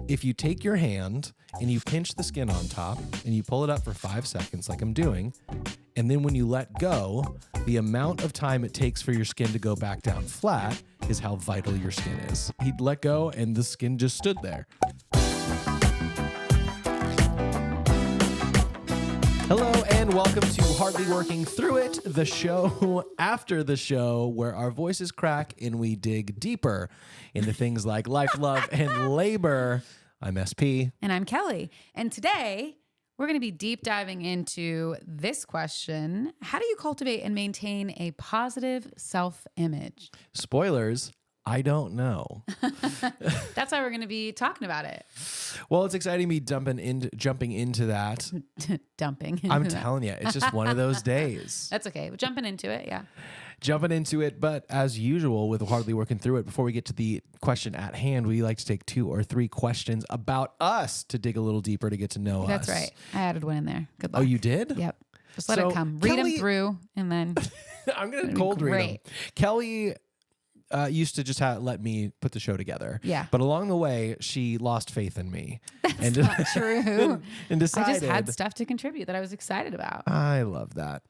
if you take your hand and you pinch the skin on top and you pull it up for 5 seconds like I'm doing, and then when you let go, the amount of time it takes for your skin to go back down flat is how vital your skin is. He'd let go and the skin just stood there. Hello and welcome to Hardly Working Through It, the show after the show where our voices crack and we dig deeper into things like life, love, and labor. I'm SP. And I'm Kelly. And today we're going to be deep diving into this question. How do you cultivate and maintain a positive self-image? Spoilers, I don't know. That's why we're going to be talking about it. Well, it's exciting me jumping into that. Dumping. I'm telling you, it's just one of those days. That's okay. We're jumping into it, yeah. Jumping into it, but as usual with Hardly Working Through It, before we get to the question at hand, we like to take 2 or 3 questions about us to dig a little deeper to get to know us. That's right. I added one in there. Good luck. Oh, you did? Yep. Just let it come. Read them through and then... I'm going to cold read them. Kelly... used to just let me put the show together. Yeah. But along the way, she lost faith in me. That's not true. And decided... I just had stuff to contribute that I was excited about. I love that.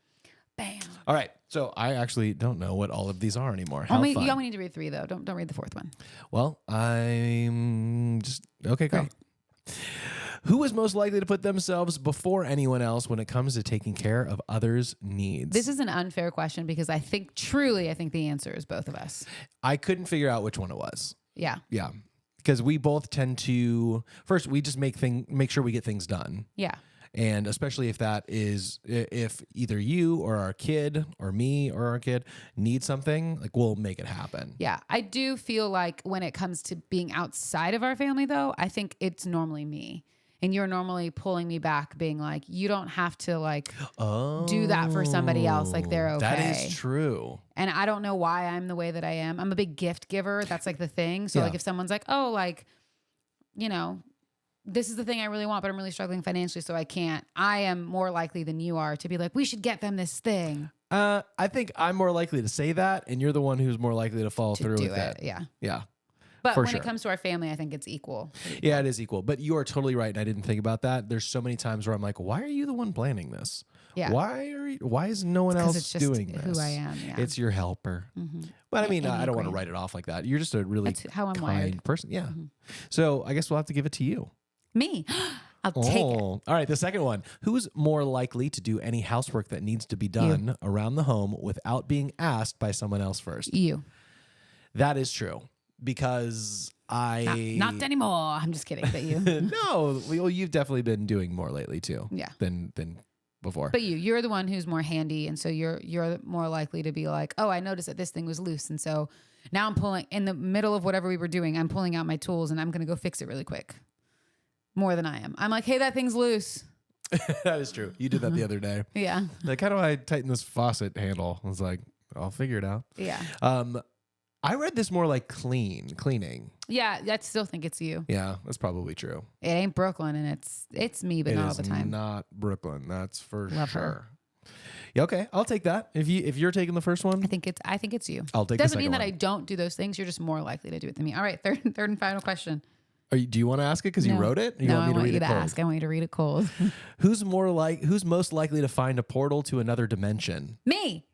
Bam. All right. So I actually don't know what all of these are anymore. How You fun. only need to read 3, though. Don't read the 4th one. Well, I'm just... Okay, great. Go. Who is most likely to put themselves before anyone else when it comes to taking care of others' needs? This is an unfair question because I think the answer is both of us. I couldn't figure out which one it was. Yeah. Yeah. Because we both tend to... First, we just make sure we get things done. Yeah. And especially if either you or our kid or me or our kid need something, like we'll make it happen. Yeah. I do feel like when it comes to being outside of our family, though, I think it's normally me. And you're normally pulling me back, being like, you don't have to do that for somebody else. Like they're okay. That is true. And I don't know why I'm the way that I am. I'm a big gift giver. That's like the thing. So like if someone's like, oh, like, you know, this is the thing I really want, but I'm really struggling financially, so I can't. I am more likely than you are to be like, we should get them this thing. I think I'm more likely to say that, and you're the one who's more likely to follow through with that. Yeah. Yeah. But when it comes to our family, I think it's equal. Yeah, it is equal. But you are totally right, and I didn't think about that. There's so many times where I'm like, why are you the one planning this? Yeah. Why is no one else doing this? Who I am. Yeah. It's your helper. Mm-hmm. But I mean, I don't want to write it off like that. You're just a really kind person. Yeah. Mm-hmm. So I guess we'll have to give it to you. Me. I'll take it. All right, the second one. Who's more likely to do any housework that needs to be done around the home without being asked by someone else first? You. That is true. Because Not anymore. I'm just kidding. But you. No. Well, you've definitely been doing more lately too. Yeah. Than before. But you're the one who's more handy, and so you're more likely to be like, oh, I noticed that this thing was loose, and so now I'm pulling in the middle of whatever we were doing. I'm pulling out my tools, and I'm going to go fix it really quick. More than I am. I'm like, hey, that thing's loose. That is true. You did that the other day. Yeah. Like, how do I tighten this faucet handle? I was like, I'll figure it out. Yeah. I read this more like cleaning. Yeah, I still think it's you. Yeah, that's probably true. It ain't Brooklyn, and it's me, but not all the time. It is not Brooklyn, that's for Love sure. her. Yeah, okay, I'll take that. If you're taking the first one, I think it's you. I'll take. Doesn't the mean that one. I don't do those things. You're just more likely to do it than me. All right, third and final question. Do you want to ask it because you wrote it? Or you no, want me I want to read you it to cold? ask. I want you to read it cold. Who's most likely to find a portal to another dimension? Me.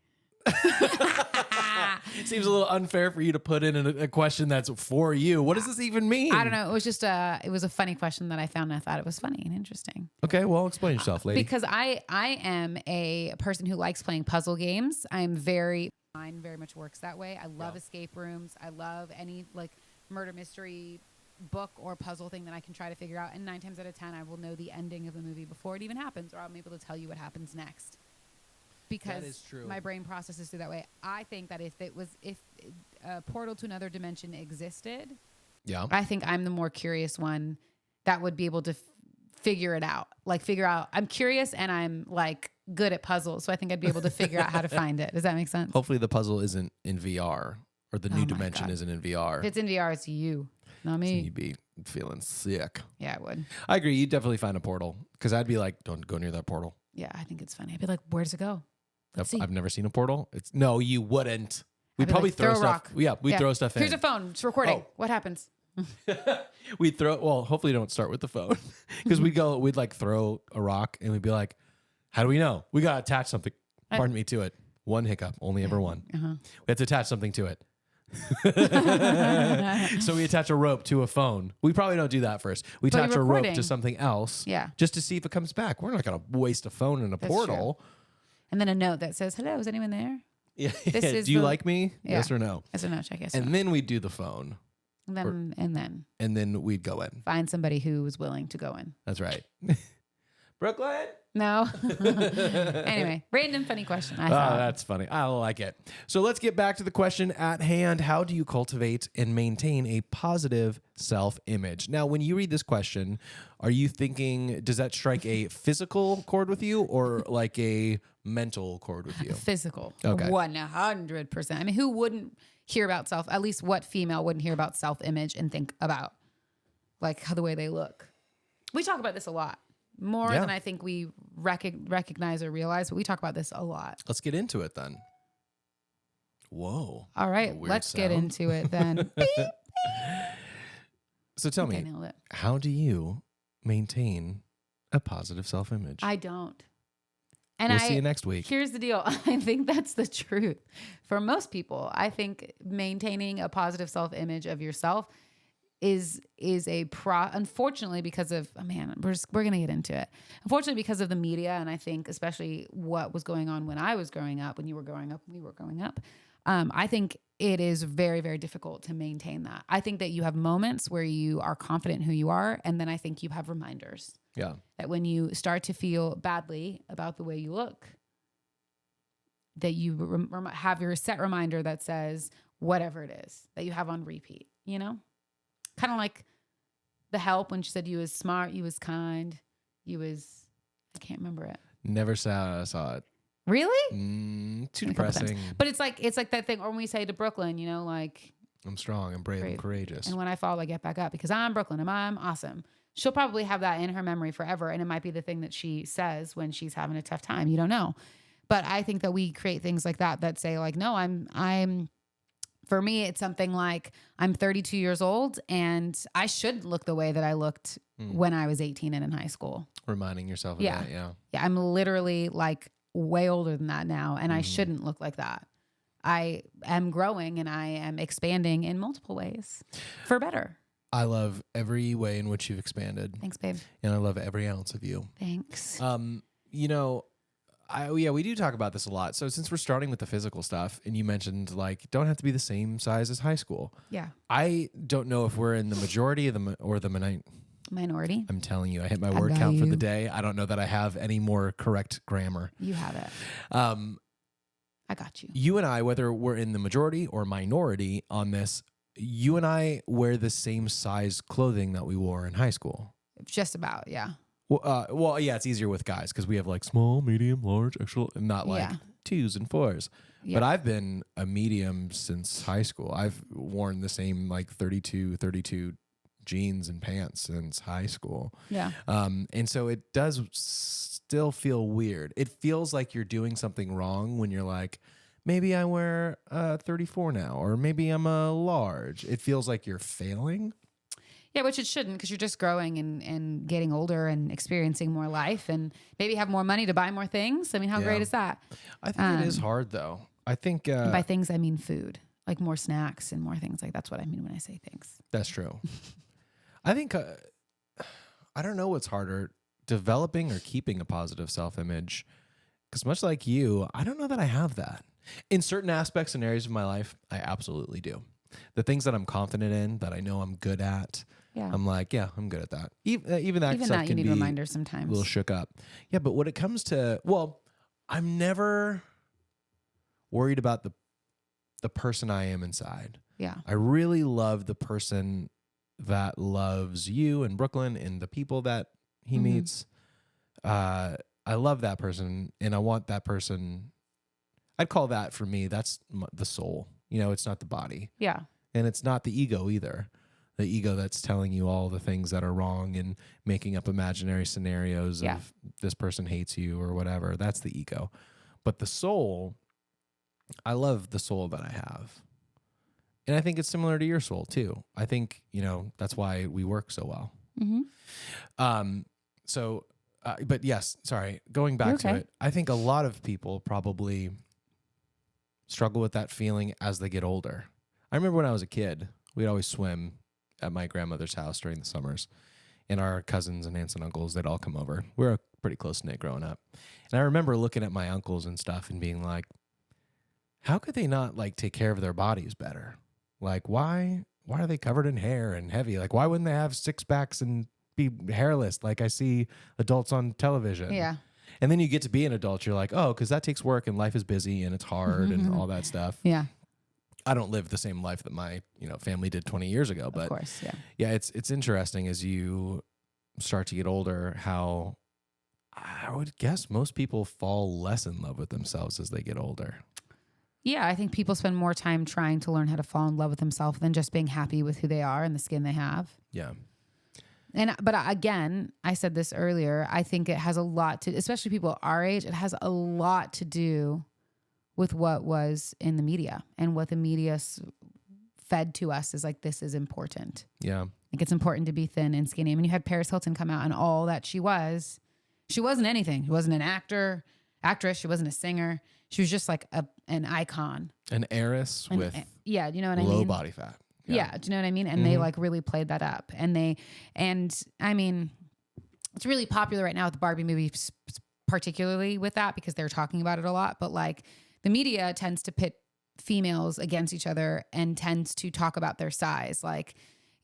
It seems a little unfair for you to put in a question that's for you. What does this even mean? I don't know. It was just it was a funny question that I found, and I thought it was funny and interesting. Okay, well, explain yourself, lady. Because I am a person who likes playing puzzle games. Mine very much works that way. I love escape rooms. I love any murder mystery book or puzzle thing that I can try to figure out. And 9 times out of 10, I will know the ending of the movie before it even happens, or I'm able to tell you what happens next. Because that is true. My brain processes through that way. I think that if a portal to another dimension existed, I think I'm the more curious one that would be able to figure it out. I'm curious and I'm good at puzzles. So I think I'd be able to figure out how to find it. Does that make sense? Hopefully the puzzle isn't in VR or the new dimension isn't in VR. If it's in VR, it's you, not me. So you'd be feeling sick. Yeah, I would. I agree. You'd definitely find a portal because I'd be like, don't go near that portal. Yeah, I think it's funny. I'd be like, where does it go? I've never seen a portal. No, you wouldn't. We'd probably throw stuff. Rock. Yeah, we'd throw stuff in. Here's a phone. It's recording. Oh. What happens? We'd throw, well, hopefully don't start with the phone because we'd like throw a rock and we'd be like, how do we know? We got to attach something, pardon me, to it. One hiccup, only ever one. We have to attach something to it. So we attach a rope to a phone. We probably don't do that first. We attach a rope to something else just to see if it comes back. We're not going to waste a phone in a portal. True. And then a note that says, hello, is anyone there? Yeah. Do you like me? Yes or no? Yes or no, check yes. And then we'd do the phone. And then we'd go in. Find somebody who was willing to go in. That's right. Brooklyn? No. Anyway, random funny question. Oh, that's funny. I like it. So let's get back to the question at hand. How do you cultivate and maintain a positive self-image? Now, when you read this question, are you thinking, does that strike a physical chord with you or like a mental chord with you? Physical. Okay. 100%. I mean, who wouldn't hear about at least what female wouldn't hear about self-image and think about like how the way they look? We talk about this a lot. More than I think we recognize or realize, but we talk about this a lot. Let's get into it then. Whoa. All right, let's get into it then. Beep, beep. So tell me, how do you maintain a positive self-image? I don't. And we'll see you next week. Here's the deal. I think that's the truth. For most people, I think maintaining a positive self-image of yourself is unfortunately because of, we're going to get into it. Unfortunately because of the media, and I think especially what was going on when I was growing up, when you were growing up, we were growing up, I think it is very, very difficult to maintain that. I think that you have moments where you are confident in who you are, and then I think you have reminders. Yeah. That when you start to feel badly about the way you look, that you have your set reminder that says whatever it is that you have on repeat, you know? Kind of like The Help when she said you was smart, you was kind, you was, I can't remember it. Never saw it. Really? Too depressing. But it's like that thing, or when we say to Brooklyn, you know, like, I'm strong, I'm brave, I'm courageous. And when I fall, I get back up because I'm Brooklyn and I'm awesome. She'll probably have that in her memory forever. And it might be the thing that she says when she's having a tough time. You don't know. But I think that we create things like that say like, no, I'm, for me, it's something like I'm 32 years old and I should look the way that I looked when I was 18 and in high school. Reminding yourself of that, yeah. Yeah, I'm literally like way older than that now and I shouldn't look like that. I am growing and I am expanding in multiple ways for better. I love every way in which you've expanded. Thanks, babe. And I love every ounce of you. Thanks. You know, we do talk about this a lot. So since we're starting with the physical stuff and you mentioned like, don't have to be the same size as high school. Yeah. I don't know if we're in the majority of or the minority. I'm telling you, I hit my word count for the day. I don't know that I have any more correct grammar. You have it. I got you. You and I, whether we're in the majority or minority on this, you and I wear the same size clothing that we wore in high school. Just about, yeah. Well, yeah, it's easier with guys because we have like small, medium, large, extra, not like 2s and 4s. Yeah. But I've been a medium since high school. I've worn the same like 32 jeans and pants since high school. Yeah. And so it does still feel weird. It feels like you're doing something wrong when you're like, maybe I wear 34 now, or maybe I'm a large. It feels like you're failing. Yeah, which it shouldn't because you're just growing and getting older and experiencing more life and maybe have more money to buy more things. I mean, how great is that? I think it is hard, though. I think... by things, I mean food. Like more snacks and more things. Like that's what I mean when I say things. That's true. I think... I don't know what's harder, developing or keeping a positive self-image. Because much like you, I don't know that I have that. In certain aspects and areas of my life, I absolutely do. The things that I'm confident in, that I know I'm good at, I'm like, yeah, I'm good at that. Even that stuff you can need be reminders sometimes. A little shook up. Yeah, but when it comes to, I'm never worried about the person I am inside. Yeah. I really love the person that loves you and Brooklyn and the people that he meets. I love that person and I want that person. I'd call that for me, that's the soul. You know, it's not the body. Yeah. And it's not the ego either. The ego that's telling you all the things that are wrong and making up imaginary scenarios of this person hates you or whatever. That's the ego. But the soul, I love the soul that I have. And I think it's similar to your soul too. I think, that's why we work so well. But yes, sorry, going back to it, I think a lot of people probably struggle with that feeling as they get older. I remember when I was a kid, we'd always swim at my grandmother's house during the summers, and our cousins and aunts and uncles, they'd all come over. We were pretty close-knit growing up. And I remember looking at my uncles and stuff and being like, how could they not like take care of their bodies better? Like, why are they covered in hair and heavy? Like, why wouldn't they have six packs and be hairless like I see adults on television? Yeah. And then you get to be an adult, you're like, oh, because that takes work and life is busy and it's hard and all that stuff. Yeah. I don't live the same life that my family did 20 years ago, but of course, yeah, it's interesting as you start to get older how I would guess most people fall less in love with themselves as they get older. Yeah, I think people spend more time trying to learn how to fall in love with themselves than just being happy with who they are and the skin they have. Yeah. But again, I said this earlier, I think it has a lot to, especially people our age, it has a lot to do with what was in the media and what the media fed to us is like, this is important. Yeah. Like it's important to be thin and skinny. I mean, you had Paris Hilton come out and all that she wasn't anything. She wasn't an actress. She wasn't a singer. She was just like an icon. An heiress with yeah, you know what I mean? Low body fat. Yeah, do you know what I mean? And they like really played that up. And I mean, it's really popular right now with the Barbie movie, particularly with that because they're talking about it a lot. But like the media tends to pit females against each other and tends to talk about their size. Like,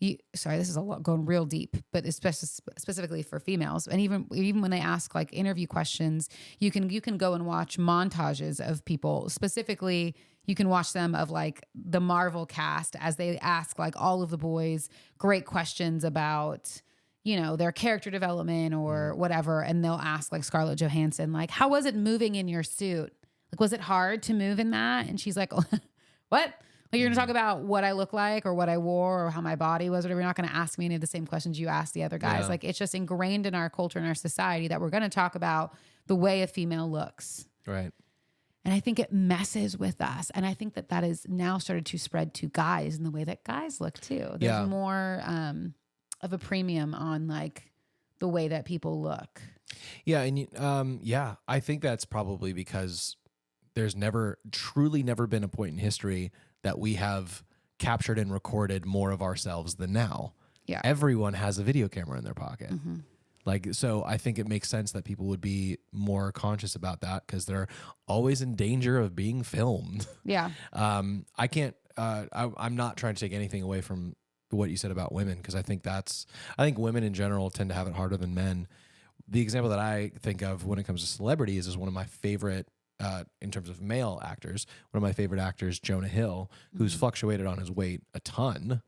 this is a lot going real deep, but especially specifically for females. And even when they ask like interview questions, you can go and watch montages of people. Specifically, you can watch them of like the Marvel cast as they ask like all of the boys great questions about, their character development or whatever. And they'll ask like Scarlett Johansson, like, how was it moving in your suit? Like, was it hard to move in that? And she's like, what? Like, you're going to talk about what I look like or what I wore or how my body was, or whatever. You're not going to ask me any of the same questions you ask the other guys. Yeah. Like, it's just ingrained in our culture and our society that we're going to talk about the way a female looks. Right. And I think it messes with us. And I think that is now started to spread to guys in the way that guys look too. There's more of a premium on like the way that people look. Yeah. And I think that's probably because there's truly never been a point in history that we have captured and recorded more of ourselves than now. Yeah. Everyone has a video camera in their pocket. Mm-hmm. Like, so I think it makes sense that people would be more conscious about that because they're always in danger of being filmed. Yeah. I'm not trying to take anything away from what you said about women because I think women in general tend to have it harder than men. The example that I think of when it comes to celebrities is one of my favorite in terms of male actors, one of my favorite actors, Jonah Hill, who's fluctuated on his weight a ton,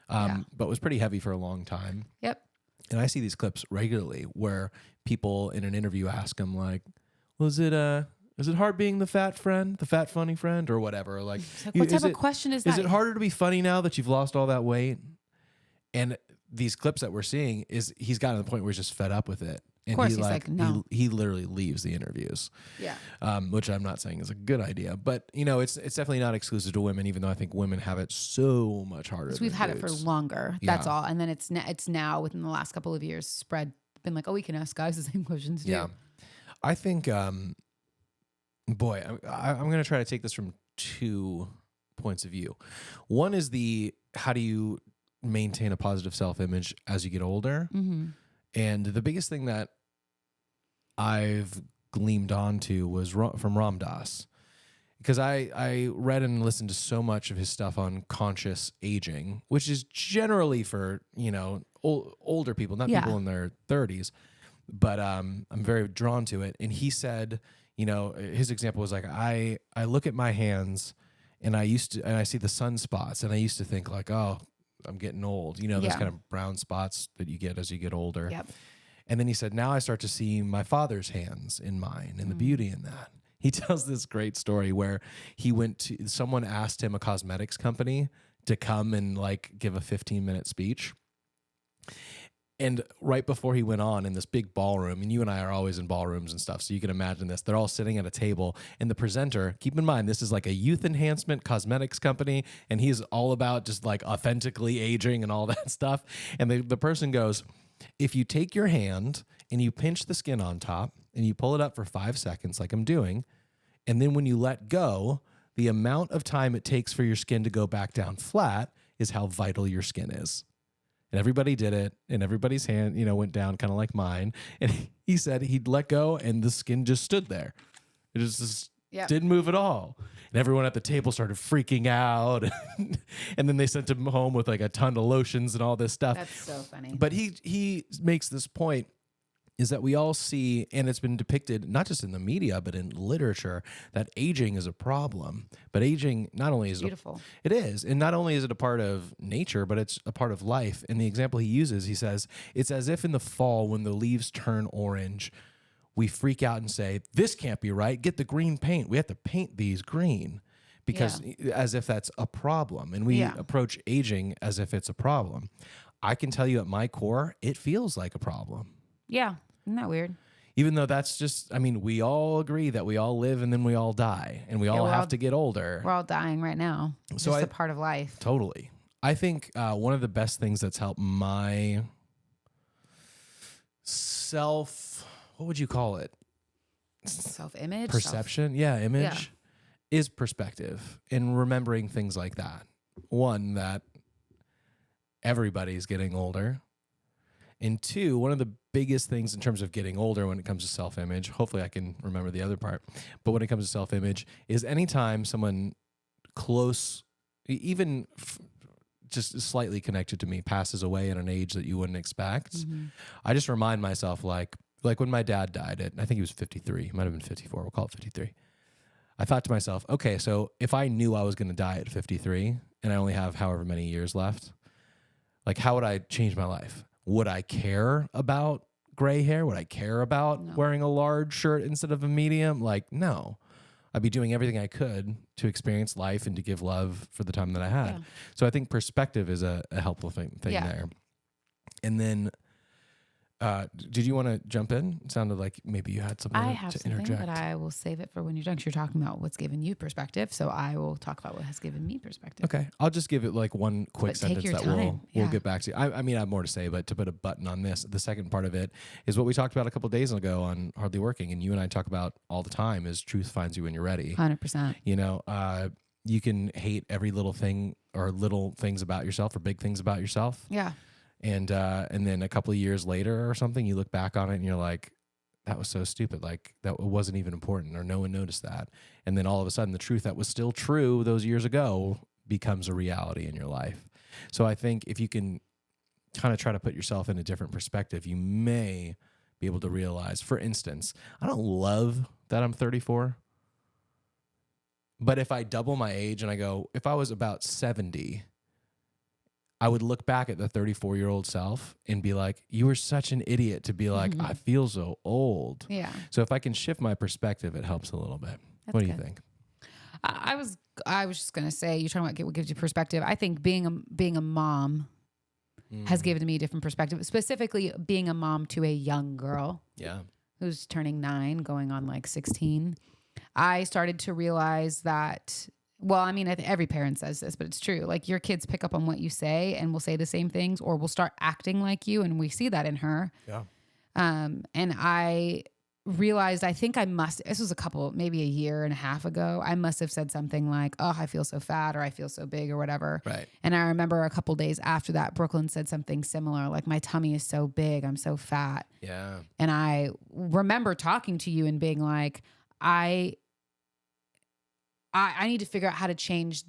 but was pretty heavy for a long time. Yep. And I see these clips regularly where people in an interview ask him like, well, is it hard being the fat friend, the fat funny friend or whatever? Like what type of question is that? Is it harder to be funny now that you've lost all that weight? And these clips that we're seeing he's gotten to the point where he's just fed up with it. And of course, he's like, no. He literally leaves the interviews. Yeah. Which I'm not saying is a good idea, but it's definitely not exclusive to women, even though I think women have it so much harder. Because we've had it for longer. That's all. And then it's now within the last couple of years been like, oh, we can ask guys the same questions too. Yeah. I think, I'm going to try to take this from 2 points of view. One is how do you maintain a positive self-image as you get older? Mm-hmm. And the biggest thing that I've gleamed onto was from Ram Dass, because I read and listened to so much of his stuff on conscious aging, which is generally for, older people, not people in their 30s, but I'm very drawn to it. And he said, his example was like, I look at my hands and I see the sunspots and I used to think like, oh, I'm getting old, those kind of brown spots that you get as you get older. Yep. And then he said, now I start to see my father's hands in mine and the beauty in that. He tells this great story where someone asked him, a cosmetics company, to come and like give a 15-minute speech. And right before he went on in this big ballroom, and you and I are always in ballrooms and stuff, so you can imagine this. They're all sitting at a table, and the presenter, keep in mind, this is like a youth enhancement cosmetics company, and he's all about just like authentically aging and all that stuff. And the person goes, if you take your hand and you pinch the skin on top and you pull it up for 5 seconds like I'm doing, and then when you let go, the amount of time it takes for your skin to go back down flat is how vital your skin is. And everybody did it, and everybody's hand, went down kind of like mine. And he said he'd let go, and the skin just stood there. It just didn't move at all. And everyone at the table started freaking out. And then they sent him home with like a ton of lotions and all this stuff. That's so funny. But he makes this point, is that we all see, and it's been depicted not just in the media, but in literature, that aging is a problem. But aging not only is beautiful. It is. And not only is it a part of nature, but it's a part of life. And the example he uses, he says, it's as if in the fall when the leaves turn orange, we freak out and say, this can't be right. Get the green paint. We have to paint these green. Because as if that's a problem. And we approach aging as if it's a problem. I can tell you at my core, it feels like a problem. Yeah. Isn't that weird? Even though that's just, we all agree that we all live and then we all die and we all have to get older. We're all dying right now. It's just a part of life. Totally. I think one of the best things that's helped my what would you call it? Self-image? Perception? Image is perspective and remembering things like that. One, that everybody's getting older. And two, one of the biggest things in terms of getting older when it comes to self-image, hopefully I can remember the other part, but when it comes to self-image, is anytime someone close, even just slightly connected to me, passes away at an age that you wouldn't expect, I just remind myself, like when my dad died at, I think he was 53, he might have been 54, we'll call it 53. I thought to myself, okay, so if I knew I was going to die at 53 and I only have however many years left, like how would I change my life? Would I care about gray hair? Would I care about wearing a large shirt instead of a medium? Like, no. I'd be doing everything I could to experience life and to give love for the time that I had. Yeah. So I think perspective is a helpful thing there. And then, did you want to jump in? It sounded like maybe you had something to interject. But I will save it for when you're done, because you're talking about what's given you perspective. So I will talk about what has given me perspective. Okay. I'll just give it like one quick sentence that we'll get back to. I mean, I have more to say, but to put a button on this, the second part of it is what we talked about a couple of days ago on Hardly Working, and you and I talk about all the time, is truth finds you when you're ready. 100%. You can hate every little thing or little things about yourself or big things about yourself. Yeah. And then a couple of years later or something, you look back on it and you're like, that was so stupid. Like that wasn't even important, or no one noticed that. And then all of a sudden the truth that was still true those years ago becomes a reality in your life. So I think if you can kind of try to put yourself in a different perspective, you may be able to realize, for instance, I don't love that I'm 34, but if I double my age and I go, if I was about 70, I would look back at the 34-year-old self and be like, you were such an idiot to be like, I feel so old. Yeah. So if I can shift my perspective, it helps a little bit. What do you think? I was just going to say, you're talking about what gives you perspective. I think being a mom has given me a different perspective, specifically being a mom to a young girl. Yeah. Who's turning 9, going on like 16. I started to realize that, well, I mean, every parent says this, but it's true. Like, your kids pick up on what you say and will say the same things, or will start acting like you. And we see that in her. Yeah. And I realized, I think this was maybe a year and a half ago, I must have said something like, oh, I feel so fat, or I feel so big, or whatever. Right. And I remember a couple days after that, Brooklyn said something similar, like, my tummy is so big, I'm so fat. Yeah. And I remember talking to you and being like, I need to figure out how to change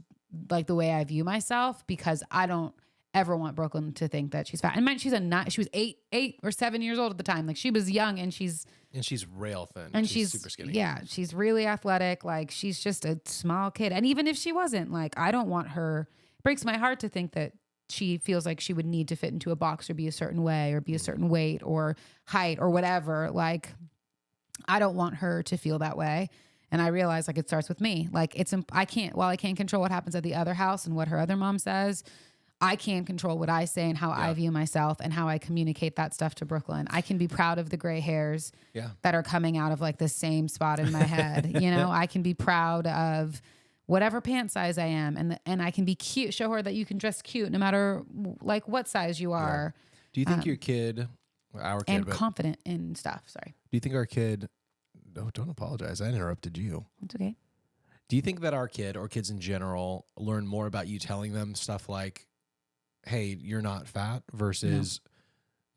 like the way I view myself, because I don't ever want Brooklyn to think that she's fat. And mind, she was 8 or 7 years old at the time. Like, she was young, and she's rail thin, and she's super skinny. Yeah, she's really athletic. Like, she's just a small kid. And even if she wasn't, like, I don't want her. It breaks my heart to think that she feels like she would need to fit into a box or be a certain way or be a certain weight or height or whatever. Like, I don't want her to feel that way. And I realize, like, it starts with me. Like, I can't control what happens at the other house and what her other mom says. I can control what I say and how I view myself and how I communicate that stuff to Brooklyn. I can be proud of the gray hairs that are coming out of like the same spot in my head. You know, I can be proud of whatever pant size I am, and I can be cute. Show her that you can dress cute no matter like what size you are. Do you think your kid, our kid, and confident in stuff? Sorry. Do you think our kid? No, don't apologize. I interrupted you. It's okay. Do you think that our kid or kids in general learn more about you telling them stuff like, "Hey, you're not fat," versus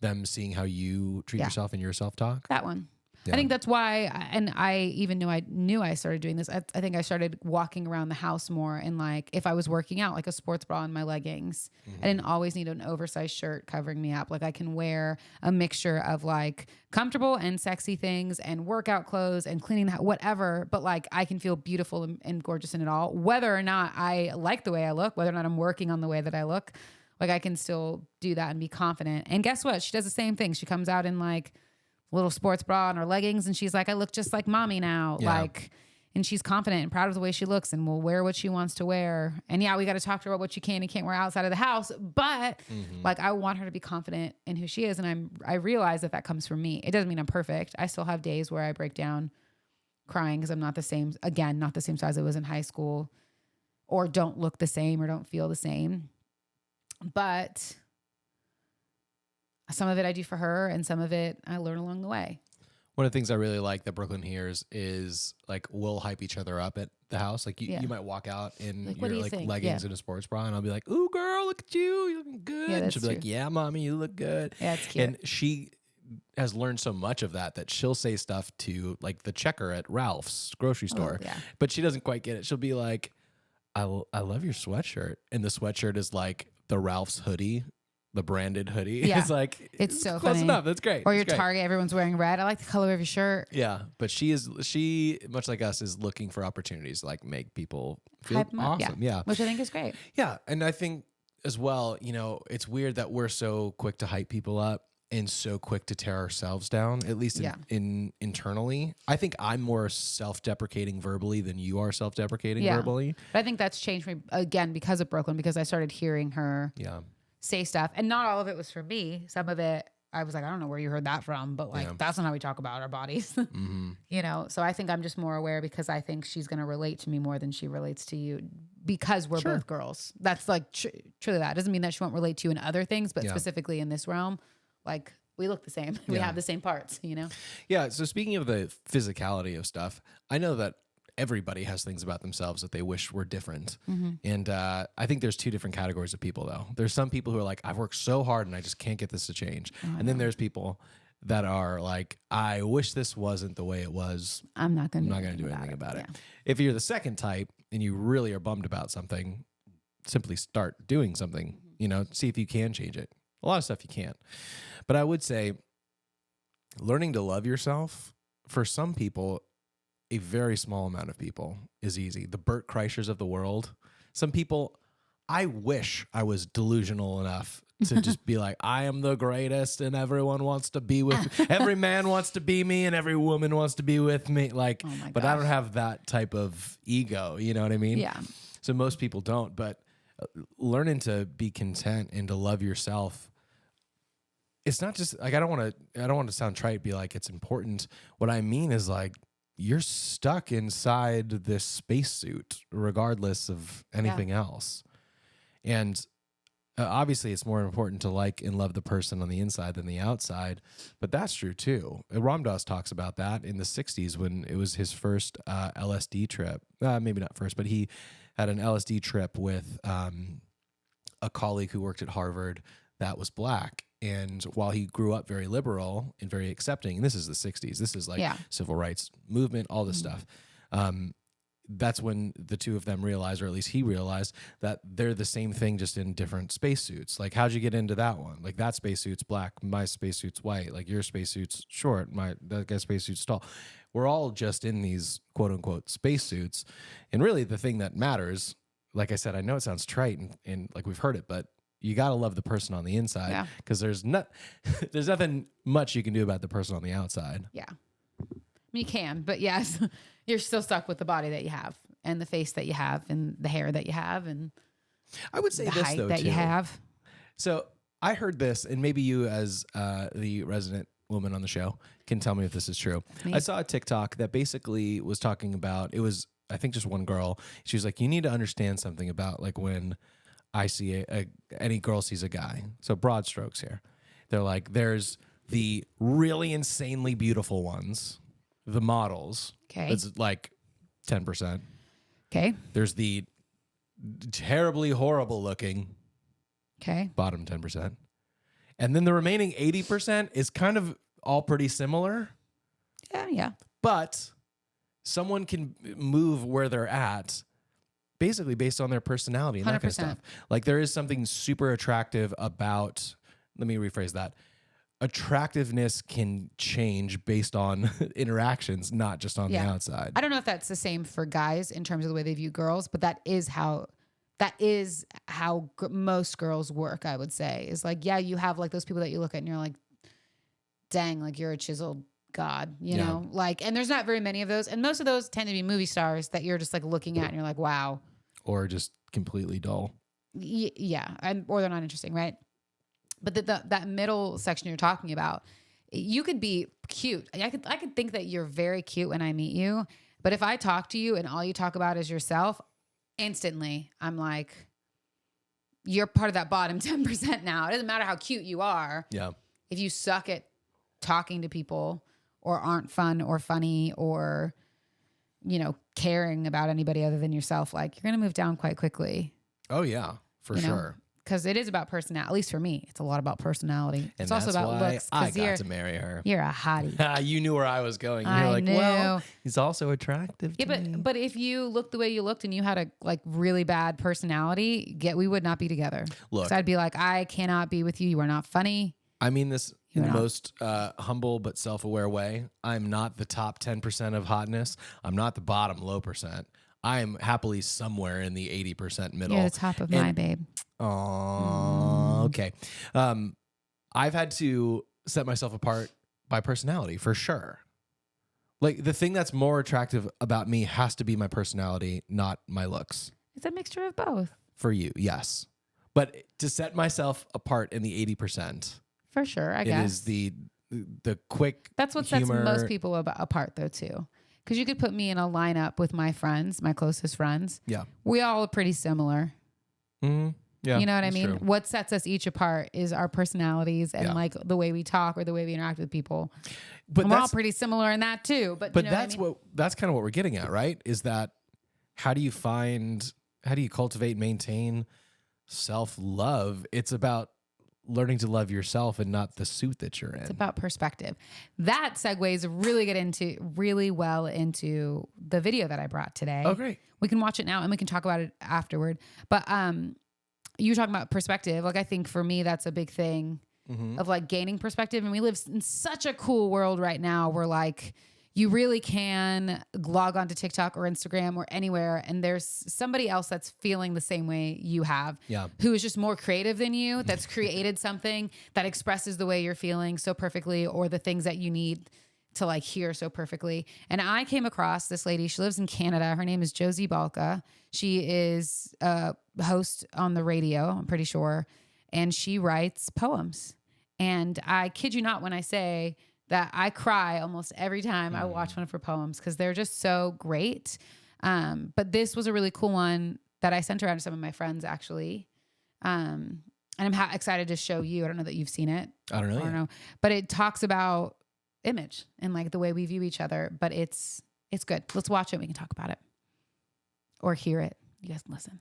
them seeing how you treat yourself in your self-talk? That one. Yeah. I think that's why, and I even knew I started doing this. I think I started walking around the house more, and like if I was working out, like a sports bra and my leggings. I didn't always need an oversized shirt covering me up. Like I can wear a mixture of like comfortable and sexy things and workout clothes and cleaning the house, whatever. But like I can feel beautiful and gorgeous in it all, whether or not I like the way I look, whether or not I'm working on the way that I look. Like I can still do that and be confident. And guess what? She does the same thing. She comes out in like little sports bra and her leggings, and she's like, I look just like mommy now. Like, and she's confident and proud of the way she looks and will wear what she wants to wear. And we got to talk to her about what she can and can't wear outside of the house. But like, I want her to be confident in who she is. And I realize that comes from me. It doesn't mean I'm perfect. I still have days where I break down crying because I'm not the same size I was in high school, or don't look the same or don't feel the same. But some of it I do for her, and some of it I learn along the way. One of the things I really like that Brooklyn hears is like we'll hype each other up at the house. Like you might walk out in like, your like leggings and a sports bra, and I'll be like, "Ooh, girl, look at you, you're looking good." And she'll be like, "Yeah, mommy, you look good." Yeah, it's cute. And she has learned so much of that she'll say stuff to like the checker at Ralph's grocery store, but she doesn't quite get it. She'll be like, I love your sweatshirt," and the sweatshirt is like the Ralph's hoodie. The branded hoodie. Yeah. It's like, it's so close funny. enough. That's great. Or your Target, everyone's wearing red. I like the color of your shirt. Yeah. But she, much like us, is looking for opportunities to like make people feel awesome. Yeah. Which I think is great. Yeah. And I think as well, you know, it's weird that we're so quick to hype people up and so quick to tear ourselves down, at least in internally. I think I'm more self-deprecating verbally than you are self-deprecating verbally. But I think that's changed me again because of Brooklyn, because I started hearing her say stuff, and not all of it was for me. Some of it I was like, I don't know where you heard that from, but like that's not how we talk about our bodies. You know, so I think I'm just more aware because I think she's going to relate to me more than she relates to you, because we're both girls. That's like truly that. Doesn't mean that she won't relate to you in other things, but specifically in this realm, like we look the same. We have the same parts, you know? Yeah. So speaking of the physicality of stuff, I know that everybody has things about themselves that they wish were different. And I think there's two different categories of people, though. There's some people who are like, I've worked so hard and I just can't get this to change. And then there's people that are like, I wish this wasn't the way it was. I'm not going to do anything about it. If you're the second type and you really are bummed about something, simply start doing something, you know, see if you can change it. A lot of stuff you can't. But I would say learning to love yourself, for some people, a very small amount of people, is easy. The Bert Kreischers of the world. Some people, I wish I was delusional enough to just be like, I am the greatest and everyone wants to be with me. Every man wants to be me and every woman wants to be with me. Like, but I don't have that type of ego. You know what I mean? Yeah. So most people don't, but learning to be content and to love yourself. It's not just like, I don't want to sound trite, be like, it's important. What I mean is like, you're stuck inside this spacesuit regardless of anything else. And obviously it's more important to like and love the person on the inside than the outside, but that's true too. Ram Dass talks about that in the 60s when it was his first LSD trip. Maybe not first, but he had an LSD trip with a colleague who worked at Harvard that was black. And while he grew up very liberal and very accepting, and this is the 60s, this is like civil rights movement, all this stuff. That's when the two of them realized, or at least he realized, that they're the same thing, just in different spacesuits. Like, how'd you get into that one? Like, that spacesuit's black, my spacesuit's white. Like, your spacesuit's short, that guy's spacesuit's tall. We're all just in these quote unquote spacesuits. And really the thing that matters, like I said, I know it sounds trite and like we've heard it, but you got to love the person on the inside, because there's nothing much you can do about the person on the outside. Yeah. I mean, you can, but yes, you're still stuck with the body that you have and the face that you have and the hair that you have. And I would say the this height though that too. you have. So I heard this, and maybe you as the resident woman on the show can tell me if this is true. Me. I saw a TikTok that basically was talking about, it was, I think, just one girl. She was like, you need to understand something about like when I see any girl sees a guy. So broad strokes here. They're like, there's the really insanely beautiful ones, the models. Okay. It's like 10%. Okay. There's the terribly horrible looking, Okay. bottom 10%. And then the remaining 80% is kind of all pretty similar, Yeah. but someone can move where they're at basically based on their personality and that kind of 100%. stuff. Like there is something super attractive about, let me rephrase that. Attractiveness can change based on interactions, not just on the outside. I don't know if that's the same for guys in terms of the way they view girls, but that is how most girls work, I would say. Is like, yeah, you have like those people that you look at and you're like, dang, like you're a chiseled god, you know? Like, and there's not very many of those. And most of those tend to be movie stars that you're just like looking at and you're like, wow. Or just completely dull. Or they're not interesting, right? But that middle section you're talking about, you could be cute. I could think that you're very cute when I meet you, but if I talk to you and all you talk about is yourself, instantly I'm like, you're part of that bottom 10% now. It doesn't matter how cute you are. Yeah. If you suck at talking to people or aren't fun or funny or, caring about anybody other than yourself, like you're going to move down quite quickly. Oh yeah, for sure. Because it is about personality. At least for me, it's a lot about personality. And it's also about looks. I got to marry her. You're a hottie. You knew where I was going. You're I like, knew. well, he's also attractive. Yeah, but if you looked the way you looked and you had a like really bad personality, we would not be together. Look, 'cause I'd be like, I cannot be with you. You are not funny. I mean this in the most humble but self-aware way. I'm not the top 10% of hotness. I'm not the bottom low percent. I'm happily somewhere in the 80% middle. You're the top of my babe. Oh, okay. I've had to set myself apart by personality for sure. Like the thing that's more attractive about me has to be my personality, not my looks. It's a mixture of both. For you, yes. But to set myself apart in the 80%, for sure, I guess. it is the quick That's what humor. sets most people apart though too. Because you could put me in a lineup with my friends, my closest friends. Yeah. We all are pretty similar. Mm-hmm. Yeah, you know what I mean? true. What sets us each apart is our personalities and like the way we talk or the way we interact with people. But we're all pretty similar in that too. But you know that's what I mean? that's kind of what we're getting at, right? Is that how do you cultivate, maintain self-love? It's about learning to love yourself and not the suit that you're in. It's about perspective. That segues really well into the video that I brought today. Oh, great. We can watch it now and we can talk about it afterward. But you were talking about perspective. Like I think for me, that's a big thing of like gaining perspective. And we live in such a cool world right now where like you really can log onto TikTok or Instagram or anywhere and there's somebody else that's feeling the same way you have, who is just more creative than you, that's created something that expresses the way you're feeling so perfectly or the things that you need to like hear so perfectly. And I came across this lady. She lives in Canada. Her name is Josie Balka. She is a host on the radio, I'm pretty sure. And she writes poems. And I kid you not when I say that I cry almost every time I watch one of her poems because they're just so great. But this was a really cool one that I sent around to some of my friends actually. And I'm excited to show you. I don't know that you've seen it. I don't know. But it talks about image and like the way we view each other. But it's good. Let's watch it. We can talk about it or hear it. You guys can listen.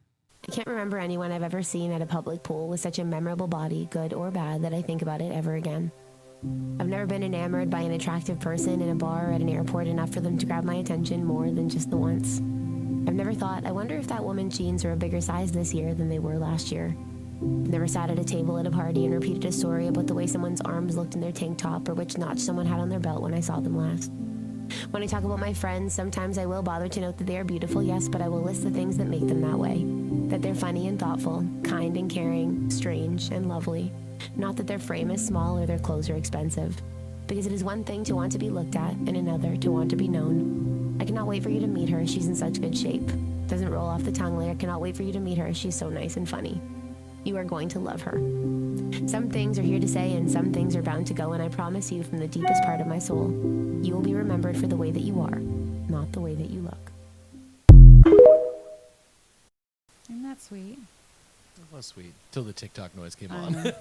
I can't remember anyone I've ever seen at a public pool with such a memorable body, good or bad, that I think about it ever again. I've never been enamored by an attractive person in a bar or at an airport enough for them to grab my attention more than just the once. I've never thought, I wonder if that woman's jeans are a bigger size this year than they were last year. I've never sat at a table at a party and repeated a story about the way someone's arms looked in their tank top or which notch someone had on their belt when I saw them last. When I talk about my friends, sometimes I will bother to note that they are beautiful, yes, but I will list the things that make them that way. That they're funny and thoughtful, kind and caring, strange and lovely. Not that their frame is small or their clothes are expensive. Because it is one thing to want to be looked at and another to want to be known. I cannot wait for you to meet her. She's in such good shape. Doesn't roll off the tongue like I cannot wait for you to meet her. She's so nice and funny. You are going to love her. Some things are here to stay and some things are bound to go, and I promise you from the deepest part of my soul, you will be remembered for the way that you are, not the way that you look. Isn't that sweet? It was sweet. Till the TikTok noise came I on. know.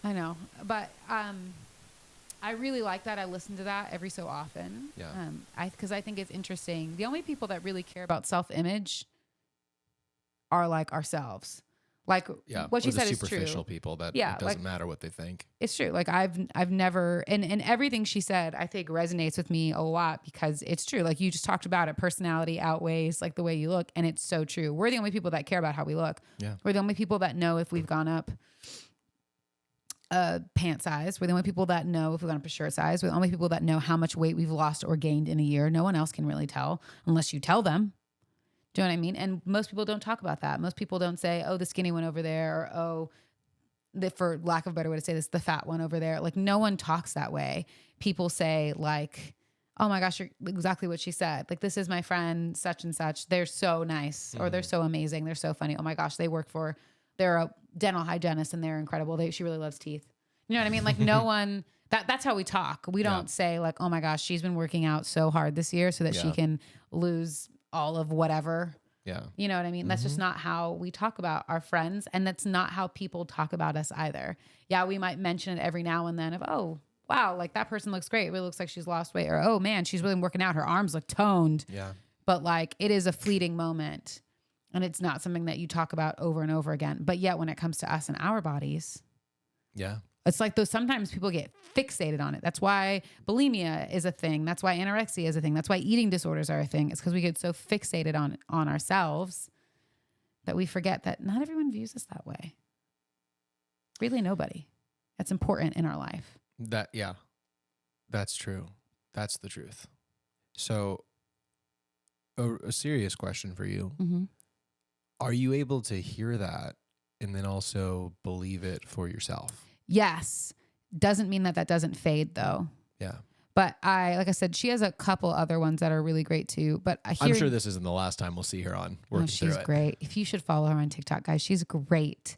I know. But I really like that. I listen to that every so often. Yeah. Because I think it's interesting. The only people that really care about self-image are like ourselves. Like what she said is true. Superficial people that it doesn't matter what they think. It's true. Like I've never, and everything she said, I think resonates with me a lot because it's true. Like you just talked about it. Personality outweighs like the way you look. And it's so true. We're the only people that care about how we look. Yeah. We're the only people that know if we've gone up pant size. We're the only people that know if we've gone up a shirt size. We're the only people that know how much weight we've lost or gained in a year. No one else can really tell unless you tell them. Do you know what I mean? And most people don't talk about that. Most people don't say, oh, the skinny one over there, or for lack of a better way to say this, the fat one over there. Like no one talks that way. People say like, oh my gosh, you're exactly what she said. Like, this is my friend, such and such. They're so nice, or they're so amazing. They're so funny. Oh my gosh, they're a dental hygienist and they're incredible. She really loves teeth. You know what I mean? Like no one, that's how we talk. We don't say like, oh my gosh, she's been working out so hard this year so that she can lose all of whatever. Yeah. You know what I mean? That's just not how we talk about our friends. And that's not how people talk about us either. Yeah. We might mention it every now and then of, oh, wow, like that person looks great. It really looks like she's lost weight. Or, oh man, she's really working out. Her arms look toned. Yeah. But like, it is a fleeting moment and it's not something that you talk about over and over again. But yet when it comes to us and our bodies, it's like those, sometimes people get fixated on it. That's why bulimia is a thing. That's why anorexia is a thing. That's why eating disorders are a thing. It's because we get so fixated on ourselves that we forget that not everyone views us that way. Really nobody. That's important in our life. That's true. That's the truth. So a serious question for you. Mm-hmm. Are you able to hear that and then also believe it for yourself? Yes. Doesn't mean that doesn't fade though. Yeah. But like I said, she has a couple other ones that are really great too. But I'm sure this isn't the last time we'll see her on working through it. She's great. If you should follow her on TikTok, guys, she's great.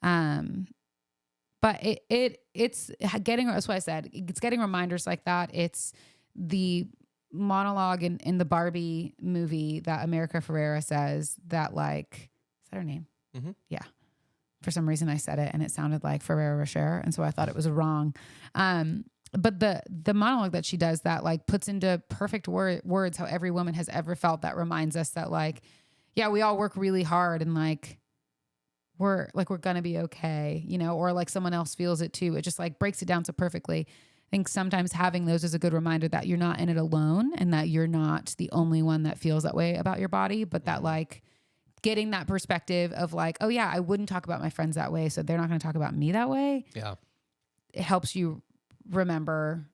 But it's getting, that's what I said. It's getting reminders like that. It's the monologue in the Barbie movie that America Ferrera says that, like, is that her name? Mm-hmm. Yeah. For some reason I said it and it sounded like Ferrero Rocher. And so I thought it was wrong. But the monologue that she does that like puts into perfect words how every woman has ever felt, that reminds us that like, yeah, we all work really hard and like, we're going to be okay, you know, or like someone else feels it too. It just like breaks it down so perfectly. I think sometimes having those is a good reminder that you're not in it alone and that you're not the only one that feels that way about your body, but that like getting that perspective of like, oh yeah, I wouldn't talk about my friends that way, so they're not going to talk about me that way. Yeah. It helps you remember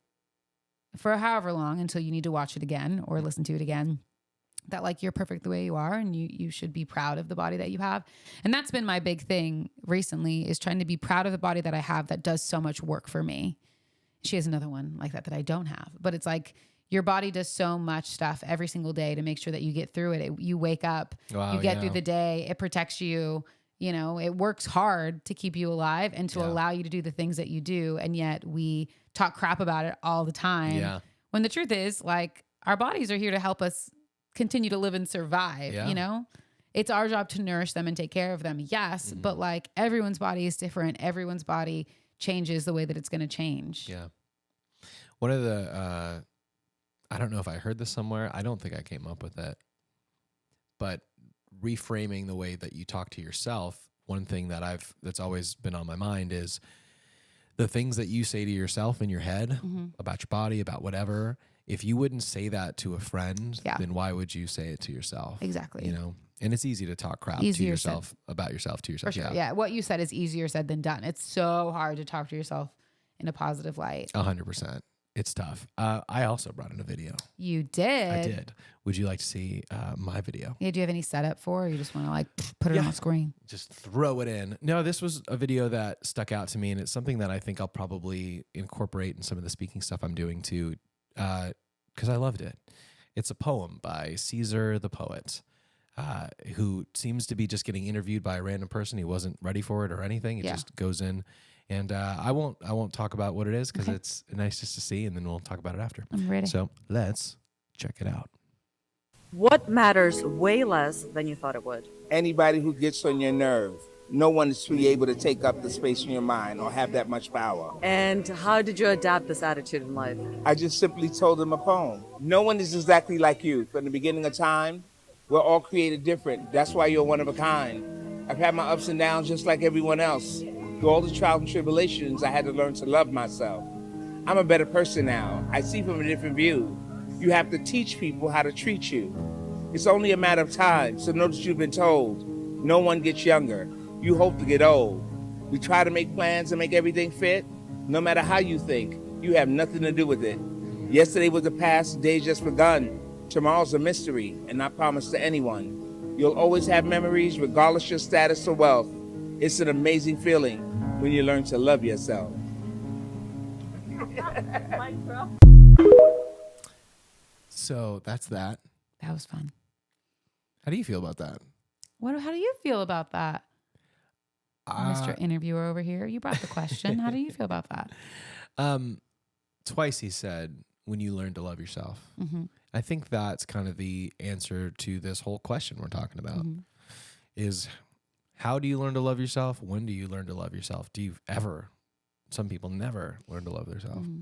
for however long until you need to watch it again or listen to it again, that like you're perfect the way you are and you should be proud of the body that you have. And that's been my big thing recently, is trying to be proud of the body that I have that does so much work for me. She has another one like that I don't have, but it's like your body does so much stuff every single day to make sure that you get through it. You wake up, you get through the day, it protects you, you know, it works hard to keep you alive and to allow you to do the things that you do. And yet we talk crap about it all the time. Yeah. When the truth is like our bodies are here to help us continue to live and survive, you know? It's our job to nourish them and take care of them. Yes. Mm-hmm. But like everyone's body is different. Everyone's body changes the way that it's going to change. Yeah. One of the, I don't know if I heard this somewhere. I don't think I came up with it, but reframing the way that you talk to yourself. One thing that's always been on my mind is the things that you say to yourself in your head about your body, about whatever. If you wouldn't say that to a friend, then why would you say it to yourself? Exactly. You know, and it's easy to talk crap to yourself about yourself to yourself. For sure. Yeah. What you said is easier said than done. It's so hard to talk to yourself in a positive light. 100%. It's tough. I also brought in a video. You did? I did. Would you like to see my video? Yeah. Do you have any setup for it, or you just want to like put it on the screen? Just throw it in. No, this was a video that stuck out to me, and it's something that I think I'll probably incorporate in some of the speaking stuff I'm doing too, because I loved it. It's a poem by Caesar the poet. who seems to be just getting interviewed by a random person. He wasn't ready for it or anything. It just goes in. And I won't talk about what it is because it's nice just to see, and then we'll talk about it after. I'm ready. So let's check it out. What matters way less than you thought it would? Anybody who gets on your nerve. No one is truly able to take up the space in your mind or have that much power. And how did you adapt this attitude in life? I just simply told them a poem. No one is exactly like you. From the beginning of time, we're all created different. That's why you're one of a kind. I've had my ups and downs just like everyone else. Through all the trials and tribulations, I had to learn to love myself. I'm a better person now. I see from a different view. You have to teach people how to treat you. It's only a matter of time, so know that you've been told. No one gets younger. You hope to get old. We try to make plans and make everything fit. No matter how you think, you have nothing to do with it. Yesterday was the past, today's just begun. Tomorrow's a mystery and not promised to anyone. You'll always have memories regardless your status or wealth. It's an amazing feeling when you learn to love yourself. So that's that. That was fun. How do you feel about that? How do you feel about that? Mr. Interviewer over here, you brought the question. How do you feel about that? Twice he said, when you learn to love yourself. Mm-hmm. I think that's kind of the answer to this whole question we're talking about is how do you learn to love yourself? When do you learn to love yourself? Do you ever? Some people never learn to love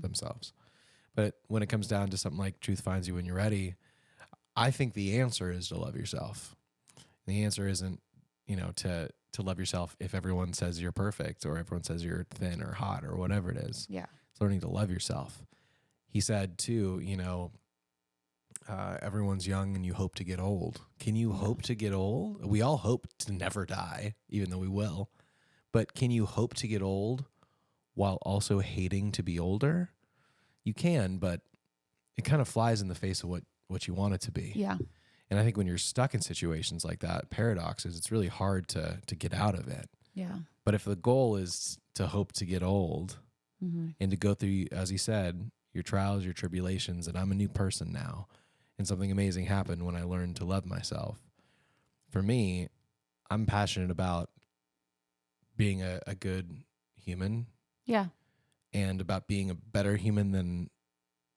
themselves. But when it comes down to something like truth finds you when you're ready, I think the answer is to love yourself. The answer isn't, to love yourself if everyone says you're perfect or everyone says you're thin or hot or whatever it is. Yeah. It's learning to love yourself. He said too, everyone's young and you hope to get old. Can you hope to get old? We all hope to never die, even though we will. But can you hope to get old while also hating to be older? You can, but it kind of flies in the face of what you want it to be. Yeah. And I think when you're stuck in situations like that, paradoxes, it's really hard to get out of it. Yeah. But if the goal is to hope to get old and to go through, as he said, your trials, your tribulations, and I'm a new person now, and something amazing happened when I learned to love myself. For me, I'm passionate about being a good human. Yeah. And about being a better human than,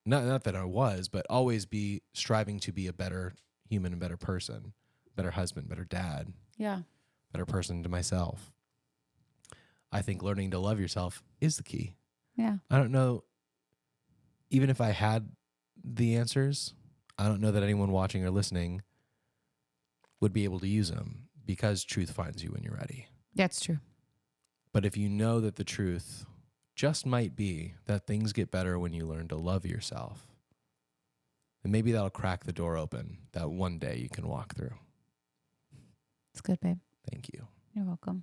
not that I was, but always be striving to be a better human and better person, better husband, better dad, better person to myself. I think learning to love yourself is the key. Yeah. I don't know, even if I had the answers, I don't know that anyone watching or listening would be able to use them because truth finds you when you're ready. That's true. But if you know that the truth just might be that things get better when you learn to love yourself, and maybe that'll crack the door open that one day you can walk through. It's good, babe. Thank you. You're welcome.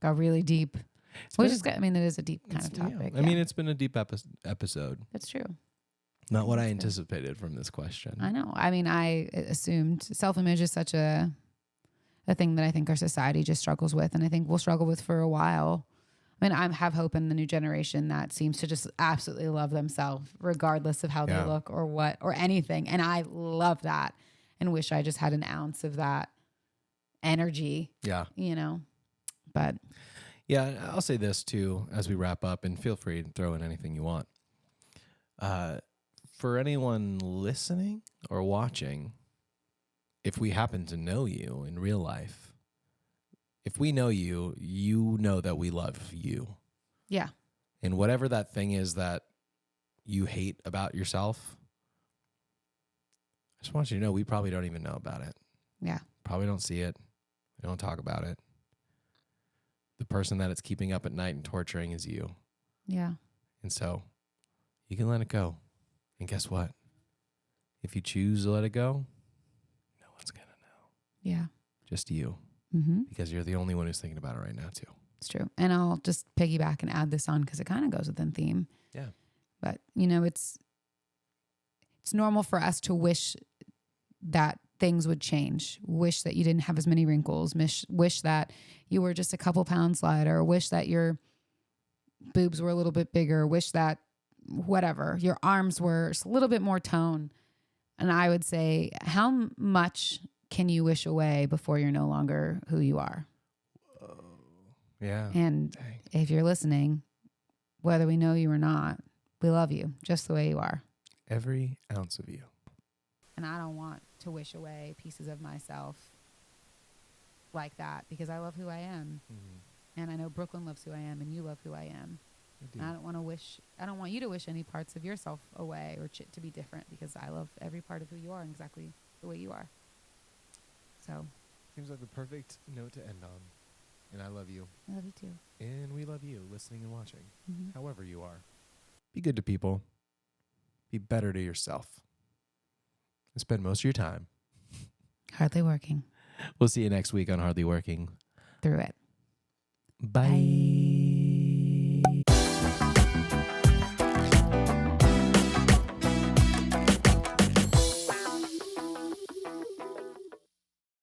Got really deep. It is a deep kind of topic. Yeah. I mean, it's been a deep episode. That's true. Not what I anticipated from this question. I know. I mean, I assumed self-image is such a thing that I think our society just struggles with, and I think we'll struggle with for a while. I mean, I have hope in the new generation that seems to just absolutely love themselves, regardless of how they look or what or anything. And I love that and wish I just had an ounce of that energy. Yeah. But yeah, I'll say this too as we wrap up, and feel free to throw in anything you want. For anyone listening or watching, if we happen to know you in real life, if we know you, you know that we love you. Yeah. And whatever that thing is that you hate about yourself, I just want you to know we probably don't even know about it. Yeah. Probably don't see it. We don't talk about it. The person that it's keeping up at night and torturing is you. Yeah. And so you can let it go. And guess what? If you choose to let it go, no one's going to know. Yeah. Just you. Mm-hmm. Because you're the only one who's thinking about it right now, too. It's true. And I'll just piggyback and add this on because it kind of goes within theme. Yeah. But, it's normal for us to wish that things would change, wish that you didn't have as many wrinkles, wish that you were just a couple pounds lighter, wish that your boobs were a little bit bigger, wish that whatever, your arms were just a little bit more tone. And I would say, how much can you wish away before you're no longer who you are? Yeah. And Dang. if you're listening, whether we know you or not, we love you just the way you are. Every ounce of you. And I don't want to wish away pieces of myself like that because I love who I am. And I know Brooklyn loves who I am and you love who I am. And I don't want you to wish any parts of yourself away or to be different because I love every part of who you are and exactly the way you are. So. Seems like the perfect note to end on. And I love you. I love you too. And we love you, listening and watching, however you are. Be good to people. Be better to yourself. And spend most of your time Hardly working. We'll see you next week on Hardly Working. Through it. Bye.